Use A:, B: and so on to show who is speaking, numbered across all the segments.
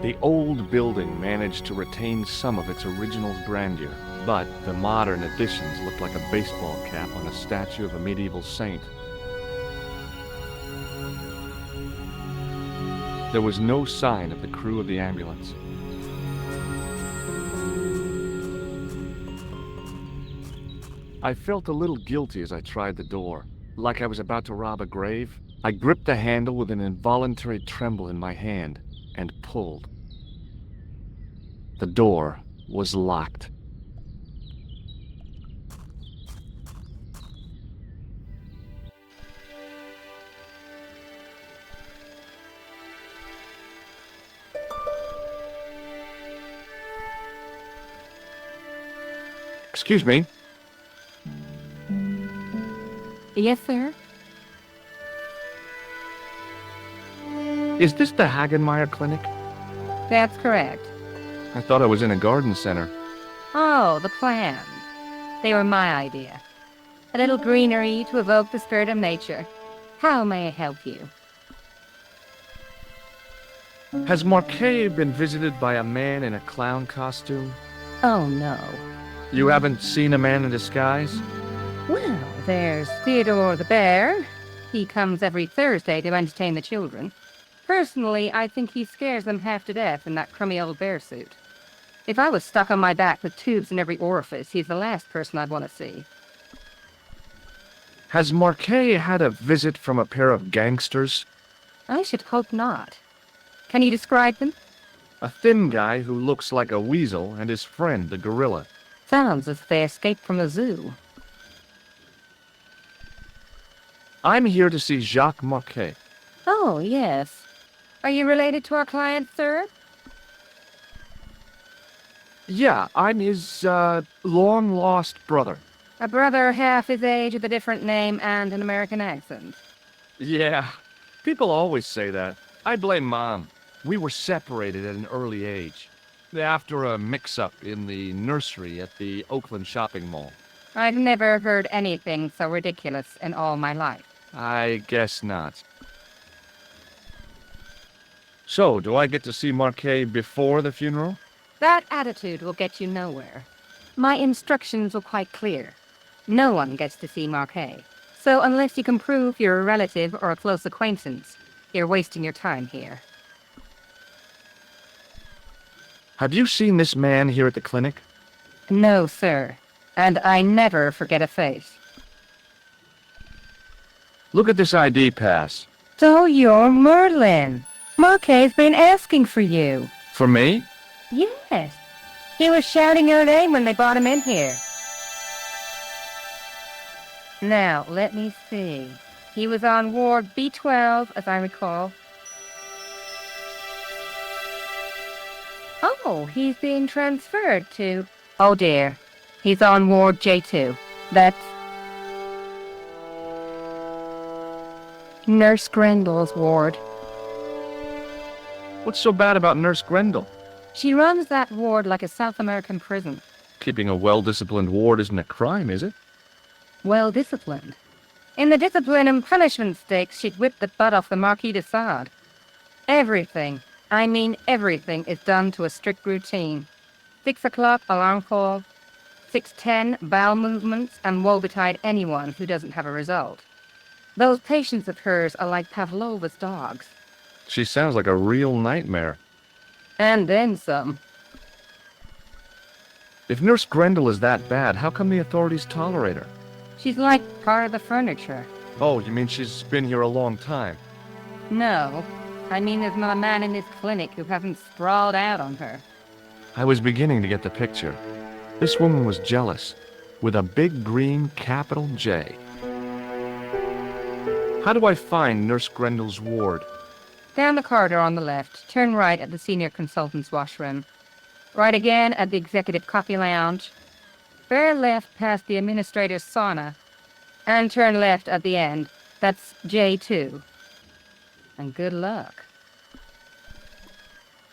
A: The old building managed to retain some of its original grandeur, but the modern additions looked like a baseball cap on a statue of a medieval saint. There was no sign of the crew of the ambulance. I felt a little guilty as I tried the door, like I was about to rob a grave. I gripped the handle with an involuntary tremble in my hand and pulled. The door was locked. Excuse me.
B: Yes, sir?
A: Is this the Hagenmeyer Clinic?
B: That's correct.
A: I thought I was in a garden center.
B: Oh, the plans. They were my idea. A little greenery to evoke the spirit of nature. How may I help you?
A: Has Marquet been visited by a man in a clown costume?
B: Oh, no.
A: You haven't seen a man in disguise?
B: Well, there's Theodore the bear. He comes every Thursday to entertain the children. Personally, I think he scares them half to death in that crummy old bear suit. If I was stuck on my back with tubes in every orifice, he's the last person I'd want to see.
A: Has Marquet had a visit from a pair of gangsters?
B: I should hope not. Can you describe them?
A: A thin guy who looks like a weasel and his friend, the gorilla.
B: Sounds as if they escaped from the zoo.
A: I'm here to see Jacques Marquet.
B: Oh, yes. Are you related to our client, sir?
A: Yeah, I'm his, long-lost brother.
B: A brother half his age with a different name and an American accent.
A: Yeah, people always say that. I blame Mom. We were separated at an early age, after a mix-up in the nursery at the Oakland shopping mall.
B: I've never heard anything so ridiculous in all my life.
A: I guess not. So, do I get to see Marquet before the funeral?
B: That attitude will get you nowhere. My instructions were quite clear. No one gets to see Marquet. So unless you can prove you're a relative or a close acquaintance, you're wasting your time here.
A: Have you seen this man here at the clinic?
B: No, sir. And I never forget a face.
A: Look at this ID pass.
B: So you're Merlin. Marquet's been asking for you.
A: For me?
B: Yes. He was shouting your name when they brought him in here. Now, let me see. He was on Ward B12, as I recall. Oh, he's being transferred to... Oh dear. He's on Ward J2. That's... Nurse Grendel's ward.
A: What's so bad about Nurse Grendel?
B: She runs that ward like a South American prison.
A: Keeping a well-disciplined ward isn't a crime, is it?
B: Well-disciplined. In the discipline and punishment stakes, she'd whip the butt off the Marquis de Sade. Everything, I mean everything, is done to a strict routine. 6 o'clock, alarm call. 6:10, bowel movements, and woe betide anyone who doesn't have a result. Those patients of hers are like Pavlova's dogs.
A: She sounds like a real nightmare.
B: And then some.
A: If Nurse Grendel is that bad, how come the authorities tolerate her?
B: She's like part of the furniture.
A: Oh, you mean she's been here a long time?
B: No, I mean there's not a man in this clinic who hasn't sprawled out on her.
A: I was beginning to get the picture. This woman was jealous, with a big green capital J. How do I find Nurse Grendel's ward?
B: Down the corridor on the left, turn right at the senior consultant's washroom. Right again at the executive coffee lounge. Bear left past the administrator's sauna. And turn left at the end. That's J2. And good luck.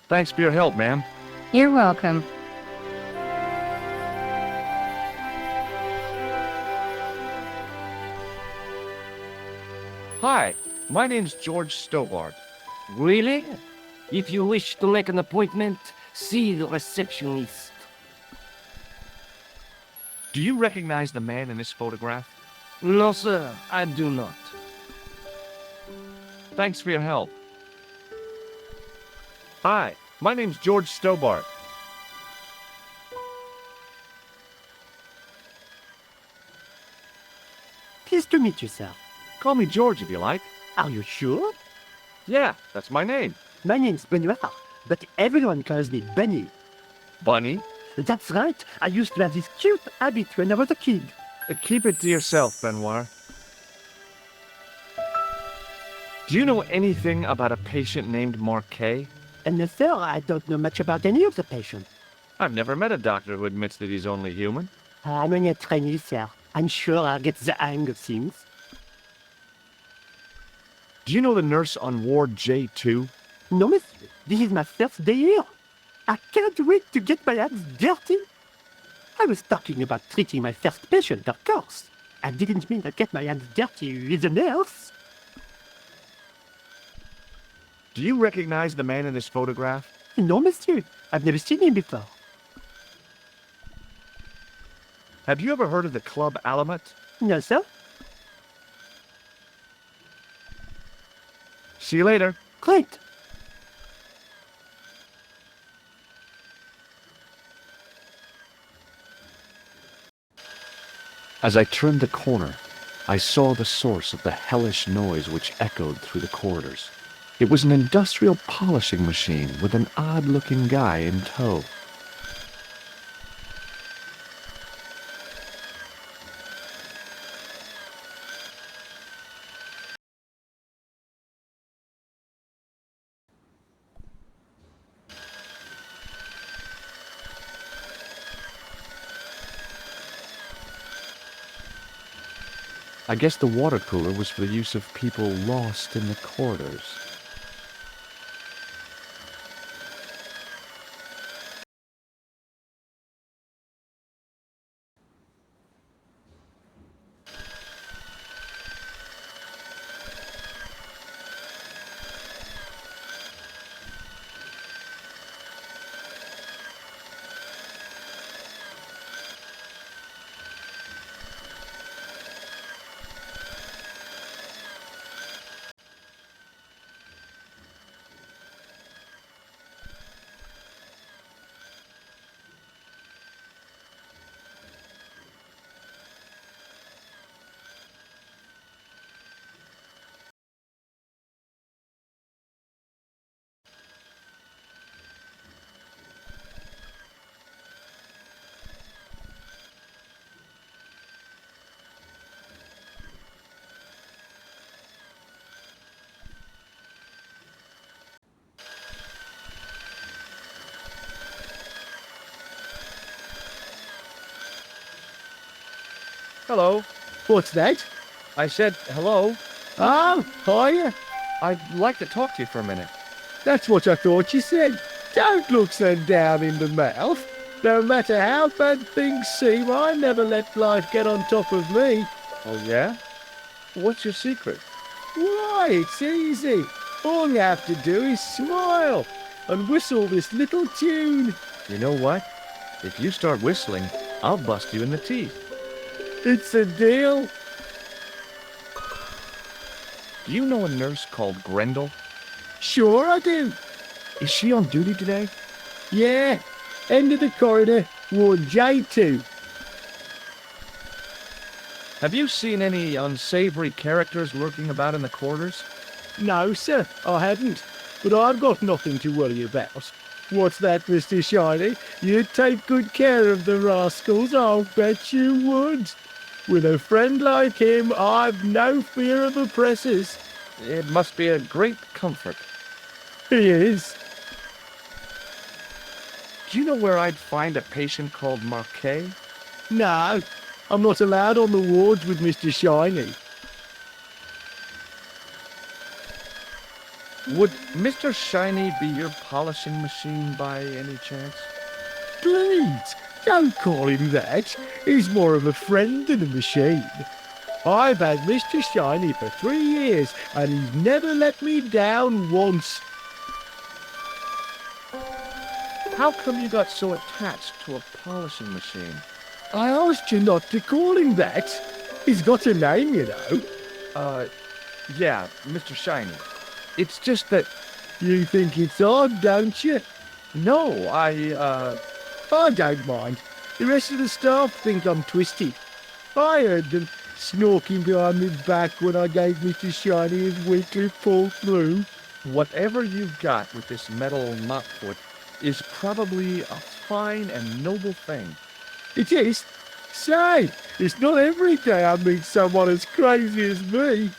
A: Thanks for your help, ma'am.
B: You're welcome.
A: Hi, my name's George Stobart.
C: Really? If you wish to make an appointment, see the receptionist.
A: Do you recognize the man in this photograph?
C: No, sir, I do not.
A: Thanks for your help. Hi, my name's George Stobart.
D: Pleased to meet you, sir.
A: Call me George if you like.
D: Are you sure?
A: Yeah, that's my name.
D: My name's Benoit, but everyone calls me Bunny.
A: Bunny?
D: That's right, I used to have this cute habit when I was a kid.
A: Keep it to yourself, Benoit. Do you know anything about a patient named Marquet?
D: And no, sir, I don't know much about any of the patients.
A: I've never met a doctor who admits that he's only human.
D: I'm only a trainee, sir. I'm sure I'll get the hang of things.
A: Do you know the nurse on Ward J2?
D: No, monsieur, this is my first day here. I can't wait to get my hands dirty. I was talking about treating my first patient, of course. I didn't mean to get my hands dirty with a nurse.
A: Do you recognize the man in this photograph?
D: No, monsieur, I've never seen him before.
A: Have you ever heard of the Club Alamet?
D: No, sir.
A: See you later.
D: Great.
A: As I turned the corner, I saw the source of the hellish noise which echoed through the corridors. It was an industrial polishing machine with an odd-looking guy in tow. I guess the water cooler was for the use of people lost in the corridors. Hello.
E: What's that?
A: I said hello.
E: Oh, hiya.
A: I'd like to talk to you for a minute.
E: That's what I thought you said. Don't look so down in the mouth. No matter how bad things seem, I never let life get on top of me.
A: Oh, yeah? What's your secret?
E: Why, it's easy. All you have to do is smile and whistle this little tune.
A: You know what? If you start whistling, I'll bust you in the teeth.
E: It's a deal.
A: Do you know a nurse called Grendel?
E: Sure I do.
A: Is she on duty today?
E: Yeah. End of the corridor, Ward J2.
A: Have you seen any unsavory characters lurking about in the corridors?
E: No, sir, I hadn't. But I've got nothing to worry about. What's that, Mr. Shiny? You'd take good care of the rascals, I'll bet you would. With a friend like him, I've no fear of oppressors.
A: It must be a great comfort.
E: He is.
A: Do you know where I'd find a patient called Marquet?
E: No, I'm not allowed on the wards with Mr. Shiny.
A: Would Mr. Shiny be your polishing machine by any chance?
E: Please, don't call him that. He's more of a friend than a machine. I've had Mr. Shiny for 3 years, and he's never let me down once.
A: how come you got so attached to a polishing machine?
E: I asked you not to call him that. He's got a name, you know.
A: Yeah, Mr. Shiny. It's just that...
E: You think it's odd, don't you?
A: No,
E: I don't mind. The rest of the staff think I'm twisted. I heard them snorking behind my back when I gave Mr. Shiny his weekly pull through.
A: Whatever you've got with this metal mopfoot is probably a fine and noble thing.
E: It is. Say, it's not every day I meet someone as crazy as me.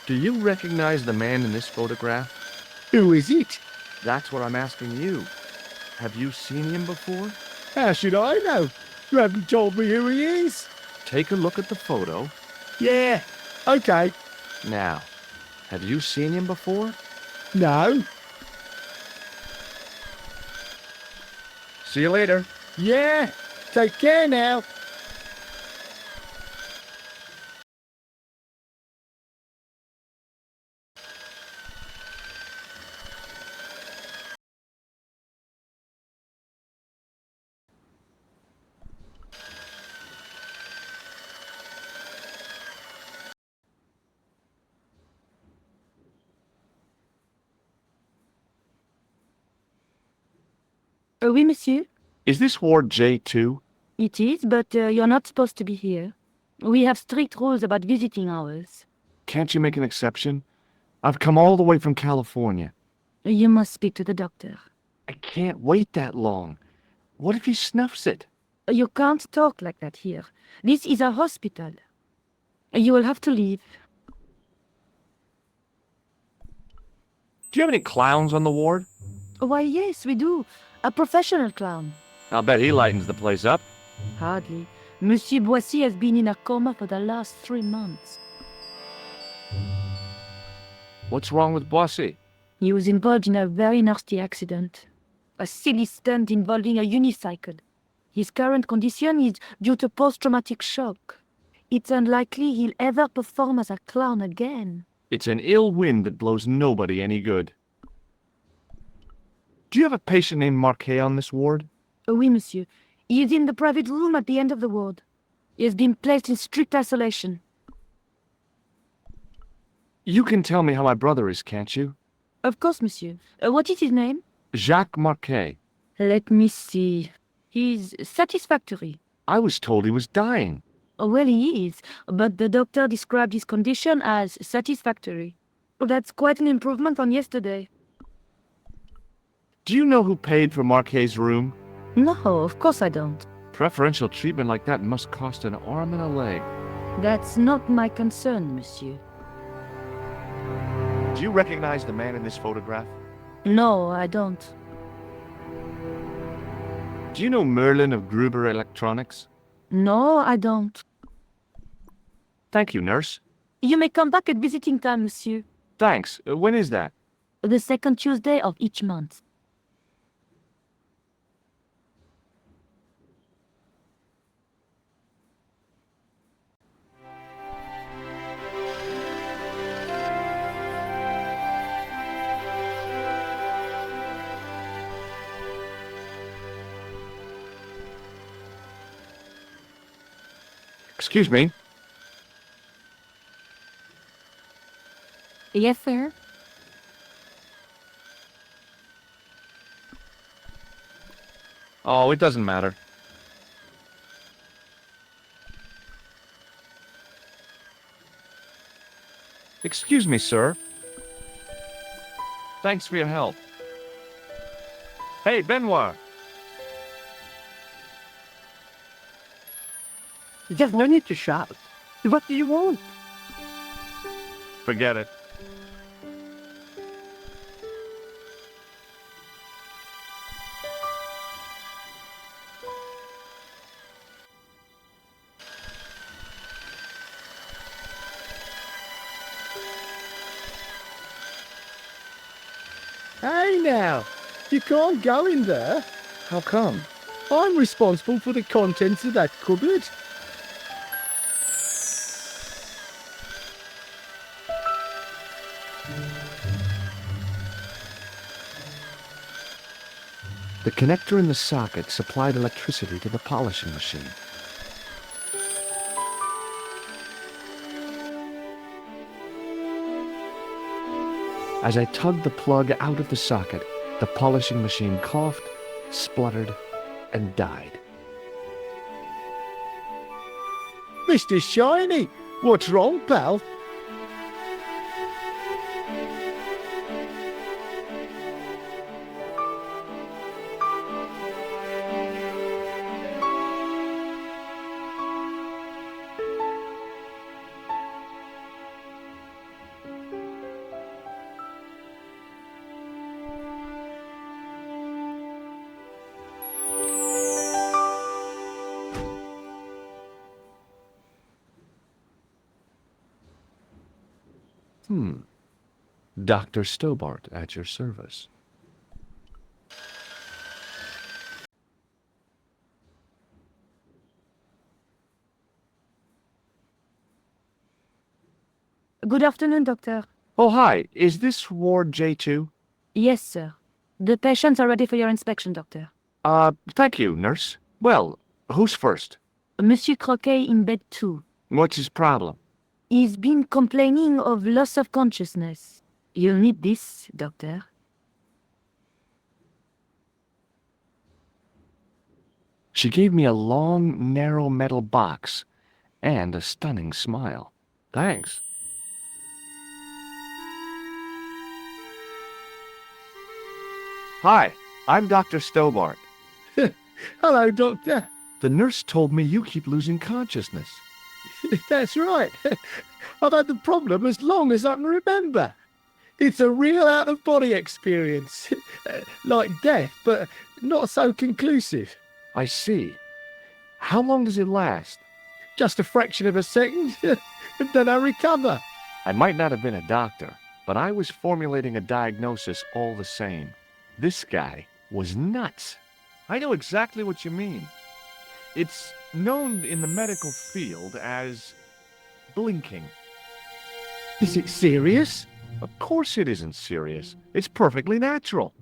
A: Do you recognize the man in this photograph?
E: Who is it?
A: That's what I'm asking you. Have you seen him before?
E: How should I know? You haven't told me who he is.
A: Take a look at the photo.
E: Yeah, okay.
A: Now, have you seen him before?
E: No.
A: See you later.
E: Yeah, take care now.
F: Oui, monsieur.
A: Is this Ward J2?
F: It is, but you're not supposed to be here. We have strict rules about visiting hours.
A: Can't you make an exception? I've come all the way from California.
F: You must speak to the doctor.
A: I can't wait that long. What if he snuffs it?
F: You can't talk like that here. This is a hospital. You will have to leave.
A: Do you have any clowns on the ward?
F: Why, yes, we do. A professional clown.
A: I'll bet he lightens the place up.
F: Hardly. Monsieur Boissy has been in a coma for the last 3 months.
A: What's wrong with Boissy?
F: He was involved in a very nasty accident. A silly stunt involving a unicycle. His current condition is due to post-traumatic shock. It's unlikely he'll ever perform as a clown again.
A: It's an ill wind that blows nobody any good. Do you have a patient named Marquet on this ward?
F: Oui, monsieur. He is in the private room at the end of the ward. He has been placed in strict isolation.
A: You can tell me how my brother is, can't you?
F: Of course, monsieur. What is his name?
A: Jacques Marquet.
F: Let me see. He's satisfactory.
A: I was told he was dying.
F: Well, he is, but the doctor described his condition as satisfactory. That's quite an improvement on yesterday.
A: Do you know who paid for Marquet's room?
F: No, of course I don't.
A: Preferential treatment like that must cost an arm and a leg.
F: That's not my concern, monsieur.
A: Do you recognize the man in this photograph?
F: No, I don't.
A: Do you know Merlin of Gruber Electronics?
F: No, I don't.
A: Thank you, nurse.
F: You may come back at visiting time, monsieur.
A: Thanks. When is that?
F: The second Tuesday of each month.
A: Excuse me.
B: Yes, sir.
A: Oh, it doesn't matter. Excuse me, sir. Thanks for your help. Hey, Benoit.
D: There's no need to shout. What do you want?
A: Forget it.
E: Hey now, you can't go in there.
A: How come?
E: I'm responsible for the contents of that cupboard.
A: The connector in the socket supplied electricity to the polishing machine. As I tugged the plug out of the socket, the polishing machine coughed, spluttered, and died.
E: Mr. Shiny, what's wrong, pal?
A: Dr. Stobart at your service.
F: Good afternoon, doctor.
A: Oh, hi. Is this Ward J2?
F: Yes, sir. The patients are ready for your inspection, doctor.
A: Thank you, nurse. Well, who's first?
F: Monsieur Croquet in bed 2.
A: What's his problem?
F: He's been complaining of loss of consciousness. You'll need this, doctor.
A: She gave me a long, narrow metal box and a stunning smile. Thanks. Hi, I'm Dr. Stobart.
E: Hello, Doctor.
A: The nurse told me you keep losing consciousness.
E: That's right. I've had the problem as long as I can remember. It's a real out-of-body experience. Like death, but not so conclusive.
A: I see. How long does it last?
E: Just a fraction of a second, and then I recover.
A: I might not have been a doctor, but I was formulating a diagnosis all the same. This guy was nuts. I know exactly what you mean. It's known in the medical field as blinking.
E: Is it serious?
A: Of course it isn't serious. It's perfectly natural.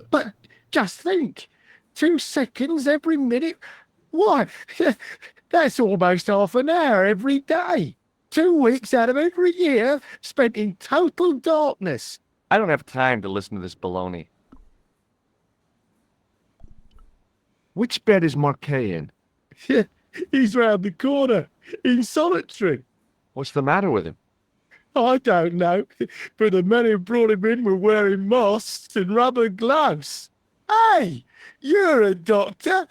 E: But just think, 2 seconds every minute. Why, that's almost half an hour every day. 2 weeks out of every year spent in total darkness.
A: I don't have time to listen to this baloney. Which bed is Marquet in?
E: He's round the corner, in solitary.
A: What's the matter with him?
E: I don't know, but the men who brought him in were wearing masks and rubber gloves. Hey, you're a doctor.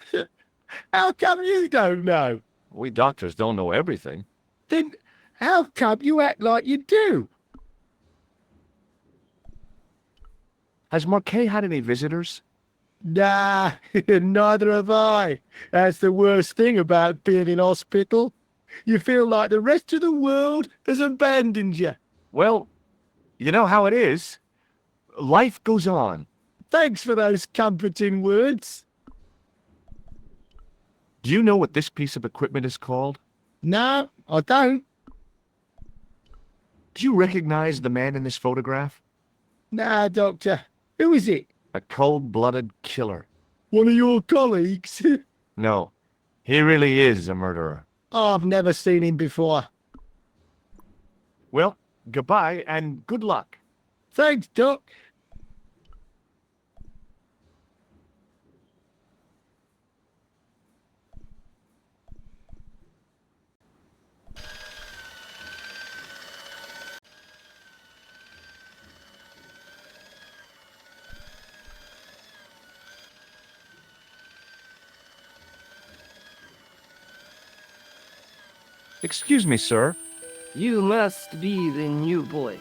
E: How come you don't know?
A: We doctors don't know everything.
E: Then how come you act like you do?
A: Has Marquet had any visitors?
E: Nah, neither have I. That's the worst thing about being in hospital. You feel like the rest of the world has abandoned you.
A: Well, you know how it is. Life goes on.
E: Thanks for those comforting words.
A: Do you know what this piece of equipment is called?
E: No, I don't.
A: Do you recognize the man in this photograph?
E: Nah, Doctor. Who is it?
A: A cold-blooded killer.
E: One of your colleagues?
A: No, he really is a murderer.
E: I've never seen him before.
A: Well, goodbye and good luck.
E: Thanks, Doc.
A: Excuse me, sir.
C: You must be the new boy.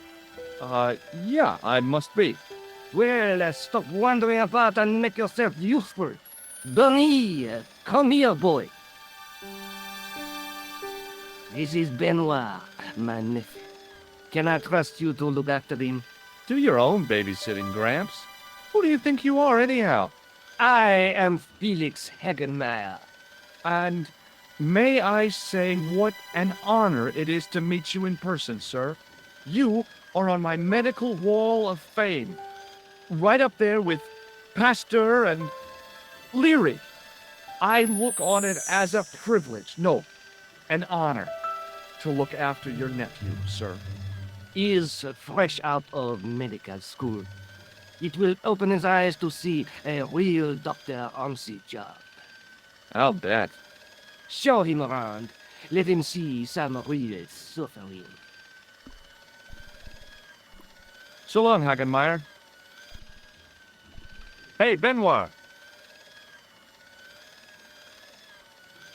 A: Yeah, I must be.
C: Well, stop wandering about and make yourself useful. Bunny, come here, boy. This is Benoit, my nephew. Can I trust you to look after him?
A: Do your own babysitting, Gramps. Who do you think you are, anyhow?
C: I am Felix Hagenmeyer.
A: And may I say what an honor it is to meet you in person, sir. You are on my medical wall of fame. Right up there with Pasteur and Leary, I look on it as a privilege, no, an honor, to look after your nephew, sir.
C: He is fresh out of medical school. It will open his eyes to see a real doctor on the job.
A: I'll bet.
C: Show him around. Let him see some real suffering.
A: So long, Hagenmeyer. Hey, Benoit.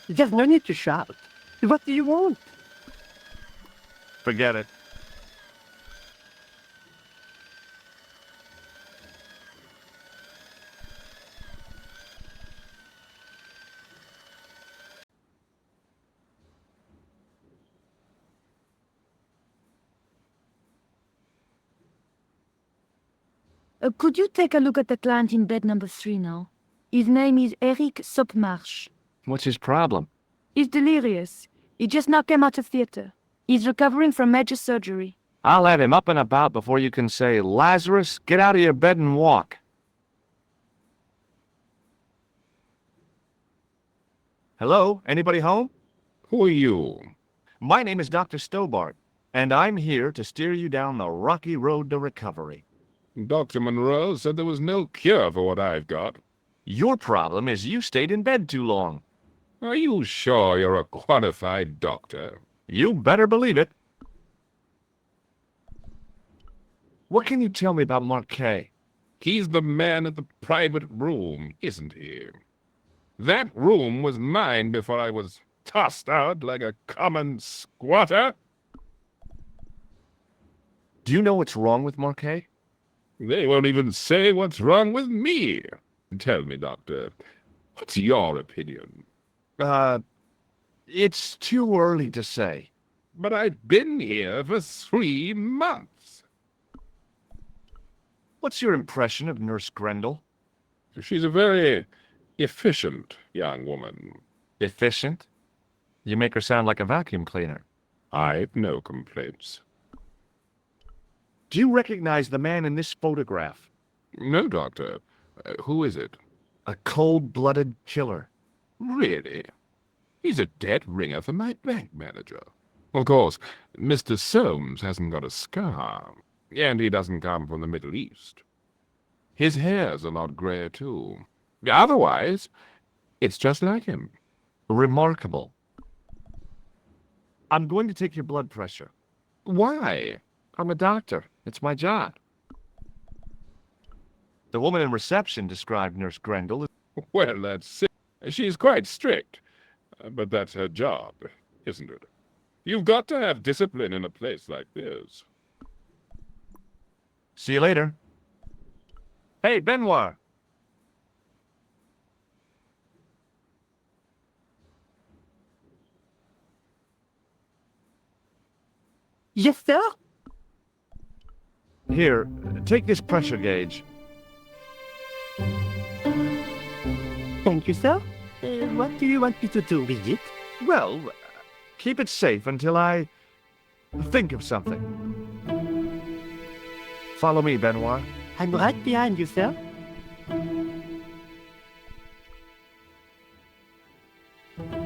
D: There's no need to shout. What do you want?
A: Forget it.
F: Could you take a look at the client in bed number 3 now? His name is Eric Sopmarsh.
A: What's his problem?
F: He's delirious. He just now came out of theater. He's recovering from major surgery.
A: I'll have him up and about before you can say, Lazarus, get out of your bed and walk. Hello? Anybody home?
G: Who are you?
A: My name is Dr. Stobart, and I'm here to steer you down the rocky road to recovery.
G: Dr. Monroe said there was no cure for what I've got.
A: Your problem is you stayed in bed too long.
G: Are you sure you're a qualified doctor?
A: You better believe it. What can you tell me about Marquet?
G: He's the man at the private room, isn't he? That room was mine before I was tossed out like a common squatter.
A: Do you know what's wrong with Marquet?
G: They won't even say what's wrong with me. Tell me, Doctor, what's your opinion?
A: It's too early to say.
G: But I've been here for 3 months.
A: What's your impression of Nurse Grendel?
G: She's a very efficient young woman.
A: Efficient? You make her sound like a vacuum cleaner.
G: I've no complaints.
A: Do you recognize the man in this photograph?
G: No, Doctor. Who is it?
A: A cold-blooded killer.
G: Really? He's a dead ringer for my bank manager. Of course, Mr. Soames hasn't got a scar, and he doesn't come from the Middle East. His hair's a lot grayer, too. Otherwise, it's just like him.
A: Remarkable. I'm going to take your blood pressure.
G: Why?
A: I'm a doctor. It's my job. The woman in reception described Nurse Grendel as...
G: Well, that's it. She's quite strict, but that's her job, isn't it? You've got to have discipline in a place like this.
A: See you later. Hey, Benoit.
D: Yes, sir?
A: Here, take this pressure gauge.
D: Thank you, sir. What do you want me to do with it?
A: Well, keep it safe until I think of something. Follow me, Benoit.
D: I'm right behind you, sir.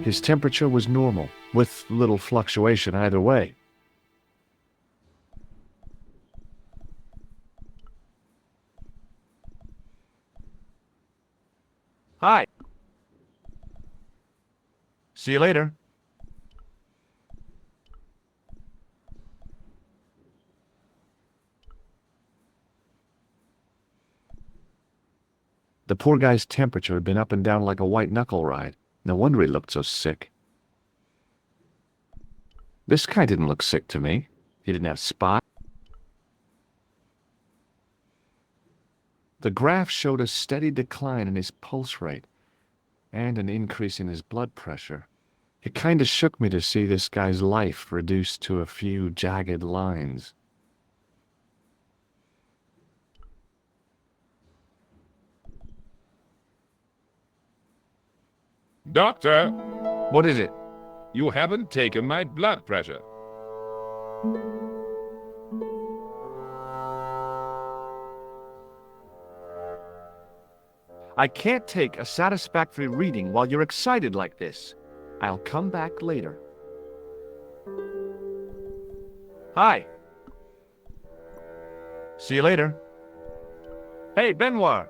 A: His temperature was normal, with little fluctuation either way. Hi. See you later. The poor guy's temperature had been up and down like a white-knuckle ride. No wonder he looked so sick. This guy didn't look sick to me. He didn't have spots. The graph showed a steady decline in his pulse rate and an increase in his blood pressure. It kind of shook me to see this guy's life reduced to a few jagged lines.
G: Doctor,
A: What is it?
G: you haven't taken my blood pressure.
A: I can't take a satisfactory reading while you're excited like this. I'll come back later. Hi. See you later. Hey, Benoit.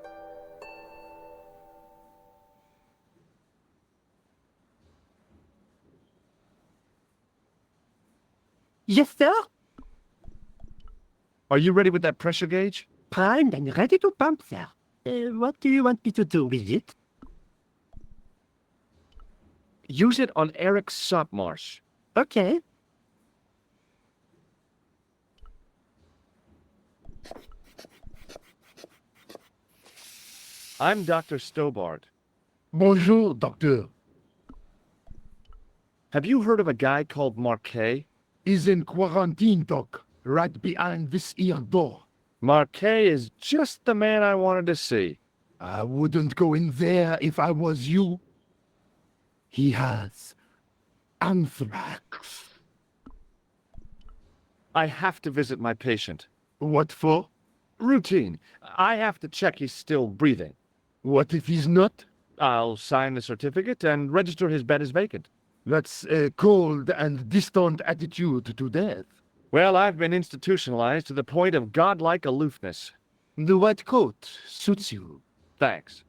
D: Yes, sir.
A: Are you ready with that pressure gauge?
D: Primed and ready to pump, sir. What do you want me to do with it?
A: Use it on Eric Sopmarsh.
D: Okay.
A: I'm Dr. Stobart.
E: Bonjour, doctor.
A: Have you heard of a guy called Marquet?
E: Is in quarantine, doc. Right behind this here door.
A: Marquet is just the man I wanted to see.
E: I wouldn't go in there if I was you. He has anthrax.
A: I have to visit my patient.
E: What for?
A: Routine. I have to check he's still breathing.
E: What if he's not?
A: I'll sign the certificate and register his bed as vacant.
E: That's a cold and distant attitude to death.
A: Well, I've been institutionalized to the point of godlike aloofness.
E: The white coat suits you.
A: Thanks.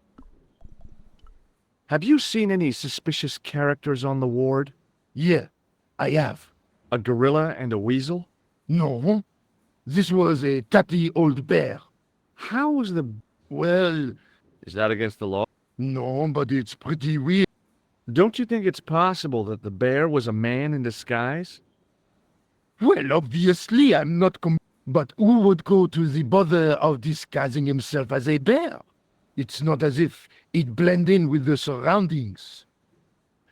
A: Have you seen any suspicious characters on the ward?
E: Yeah, I have.
A: A gorilla and a weasel?
E: No, this was a tatty old bear.
A: How was the...
E: Well,
A: Is that against the law?
E: no, but it's pretty weird.
A: Don't you think it's possible that the bear was a man in disguise?
E: Well, obviously, I'm not but who would go to the bother of disguising himself as a bear? It's not as if he'd blend in with the surroundings.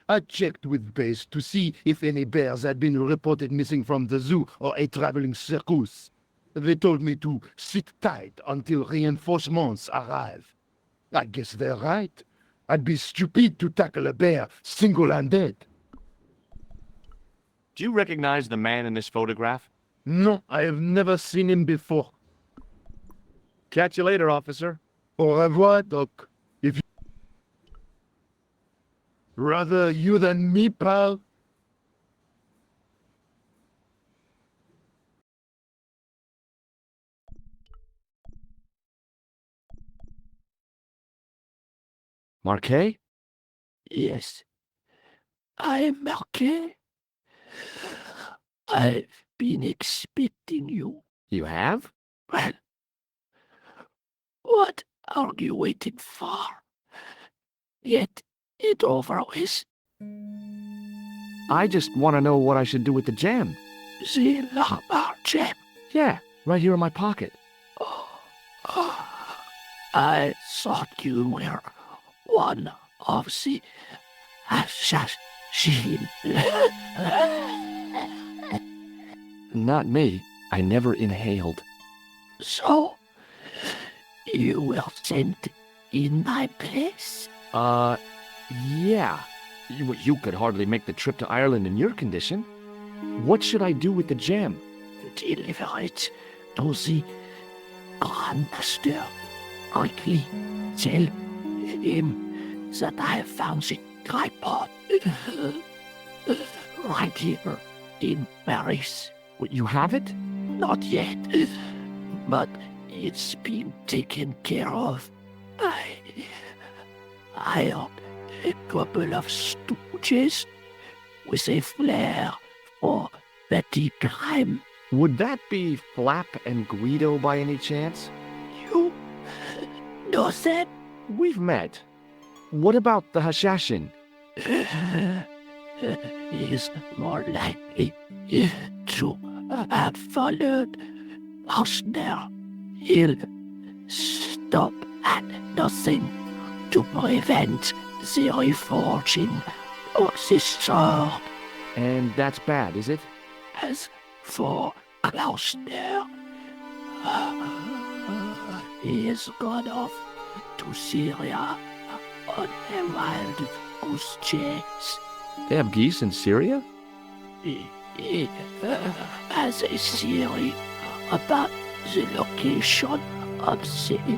E: I checked with base to see if any bears had been reported missing from the zoo or a traveling circus. They told me to sit tight until reinforcements arrive. I guess they're right. I'd be stupid to tackle a bear single-handed.
A: Do you recognize the man in this photograph?
E: No, I have never seen him before.
A: Catch you later, officer.
E: Au revoir, Doc. If you... Rather you than me, pal.
A: Marquet?
C: Yes. I'm Marquet. I've been expecting you.
A: You have?
C: Well, what are you waiting for? Get it over with.
A: I just want to know what I should do with the gem.
C: The Lamar gem.
A: Yeah, right here in my pocket.
C: I thought you were one of the assassins.
A: Not me. I never inhaled.
C: So, you were sent in my place?
A: Yeah. You could hardly make the trip to Ireland in your condition. What should I do with the gem?
C: Deliver it to the Grand Master. Quickly tell him that I have found the tripod right here in Paris.
A: You have it?
C: Not yet, but it's been taken care of. I hired a couple of stooges with a flair for petty crime.
A: Would that be Flap and Guido by any chance?
C: You know that?
A: We've met. What about the Hashashin?
C: Is more likely to have followed Hausner. He'll stop at nothing to prevent the reforging of this sword.
A: And that's bad, is it?
C: As for Klausner, he has gone off to Syria on a wild goose chase.
A: They have geese in Syria?
C: He has a theory about the location of the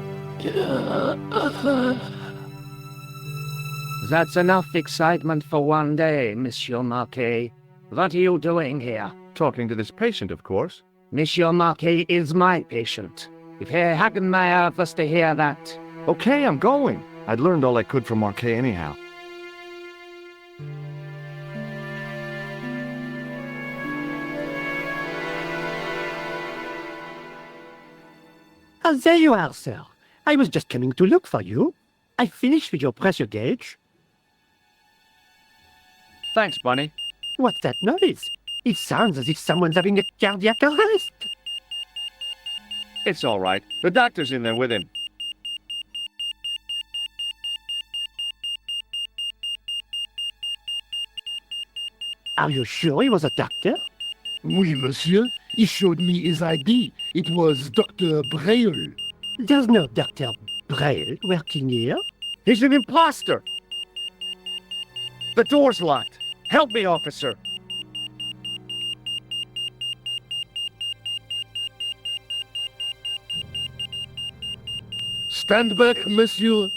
C: That's enough excitement for one day, Monsieur Marquet. What are you doing here?
A: Talking to this patient, of course.
C: Monsieur Marquet is my patient. If Herr Hagenmeier was to hear that...
A: Okay, I'm going. I'd learned all I could from Marquet anyhow.
D: Ah, there you are, sir. I was just coming to look for you. I finished with your pressure gauge.
A: Thanks, Bunny.
D: What's that noise? It sounds as if someone's having a cardiac arrest.
A: It's all right. The doctor's in there with him.
D: Are you sure he was a doctor?
H: Oui, monsieur. He showed me his ID. It was Dr. Braille.
D: There's no Dr. Braille working here.
A: He's an imposter! The door's locked. Help me, officer.
H: Stand back, monsieur.